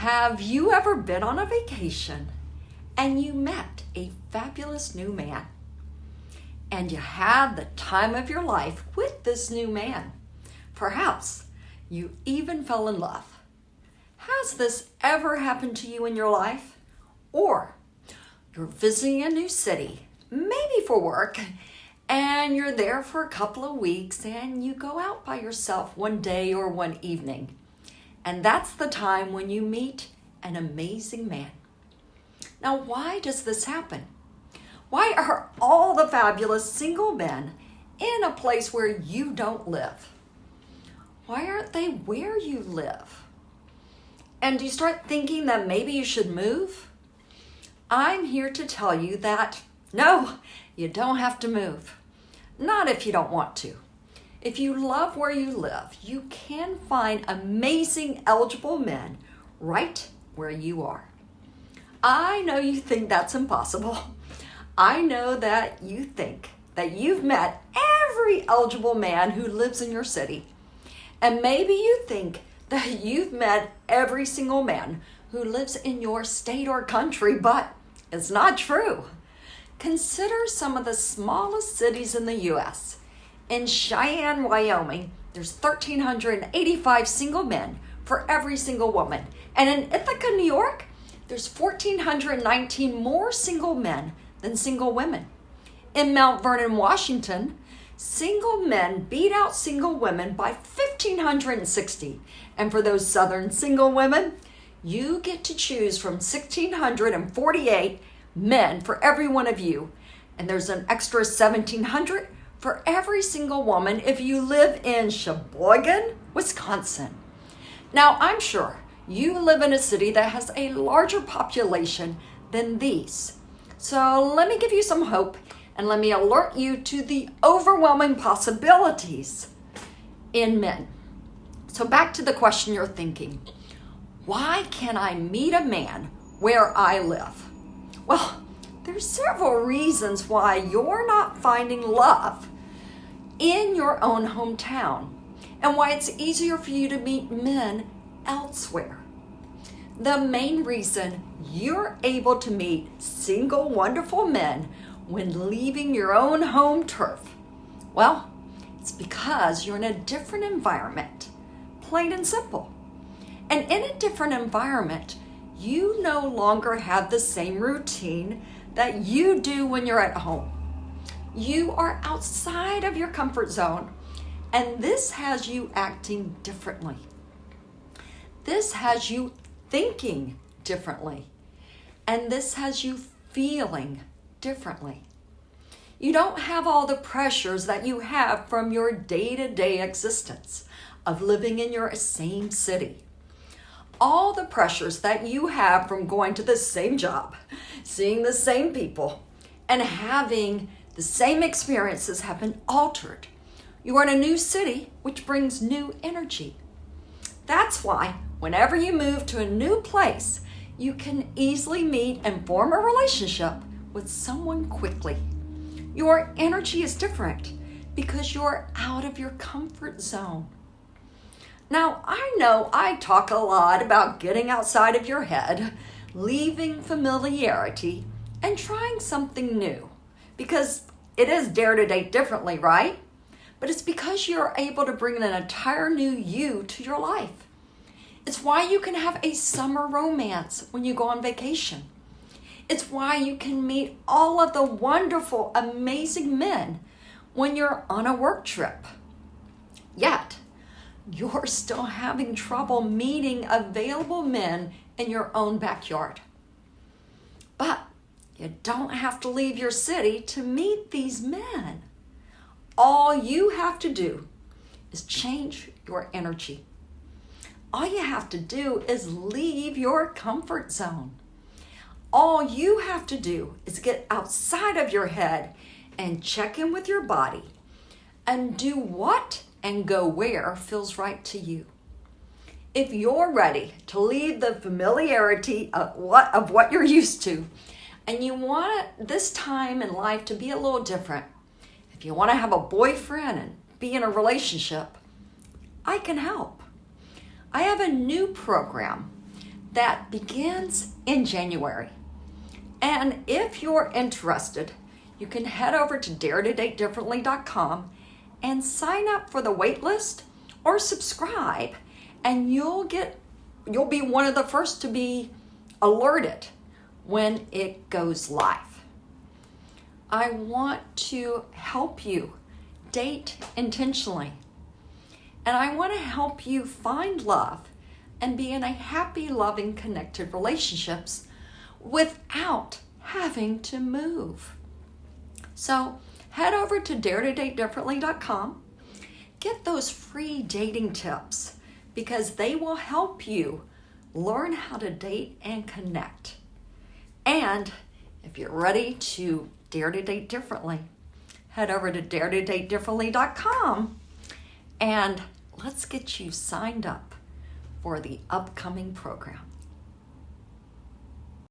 Have you ever been on a vacation and you met a fabulous new man? And you had the time of your life with this new man. Perhaps you even fell in love. Has this ever happened to you in your life? Or you're visiting a new city, maybe for work, and you're there for a couple of weeks and you go out by yourself one day or one evening. And that's the time when you meet an amazing man. Now, why does this happen? Why are all the fabulous single men in a place where you don't live? Why aren't they where you live? And do you start thinking that maybe you should move? I'm here to tell you that no, you don't have to move. Not if you don't want to. If you love where you live, you can find amazing eligible men right where you are. I know you think that's impossible. I know that you think that you've met every eligible man who lives in your city. And maybe you think that you've met every single man who lives in your state or country, but it's not true. Consider some of the smallest cities in the U.S. In Cheyenne, Wyoming, there's 1,385 single men for every single woman. And in Ithaca, New York, there's 1,419 more single men than single women. In Mount Vernon, Washington, single men beat out single women by 1,560. And for those southern single women, you get to choose from 1,648 men for every one of you. And there's an extra 1,700 for every single woman if you live in Sheboygan, Wisconsin. Now, I'm sure you live in a city that has a larger population than these. So let me give you some hope and let me alert you to the overwhelming possibilities in men. So back to the question you're thinking. Why can't I meet a man where I live? Well, there's several reasons why you're not finding love in your own hometown and why it's easier for you to meet men elsewhere. The main reason you're able to meet single wonderful men when leaving your own home turf, well, it's because you're in a different environment, plain and simple. And in a different environment, you no longer have the same routine that you do when you're at home. You are outside of your comfort zone, and this has you acting differently. This has you thinking differently, and this has you feeling differently. You don't have all the pressures that you have from your day-to-day existence of living in your same city. All the pressures that you have from going to the same job, seeing the same people, and having the same experiences have been altered. You are in a new city, which brings new energy. That's why whenever you move to a new place, you can easily meet and form a relationship with someone quickly. Your energy is different because you're out of your comfort zone. Now, I know I talk a lot about getting outside of your head, leaving familiarity, and trying something new. Because it is dare to date differently, right? But it's because you're able to bring an entire new you to your life. It's why you can have a summer romance when you go on vacation. It's why you can meet all of the wonderful, amazing men when you're on a work trip. Yet, you're still having trouble meeting available men in your own backyard. But you don't have to leave your city to meet these men. All you have to do is change your energy. All you have to do is leave your comfort zone. All you have to do is get outside of your head and check in with your body and do what and go where feels right to you. If you're ready to leave the familiarity of what you're used to, and you want this time in life to be a little different, if you want to have a boyfriend and be in a relationship, I can help. I have a new program that begins in January. And if you're interested, you can head over to daretodatedifferently.com and sign up for the wait list or subscribe, and you'll be one of the first to be alerted when it goes live. I want to help you date intentionally, and I want to help you find love and be in a happy, loving, connected relationships without having to move. So head over to daretodatedifferently.com. Get those free dating tips because they will help you learn how to date and connect. And if you're ready to dare to date differently, head over to daretodatedifferently.com and let's get you signed up for the upcoming program.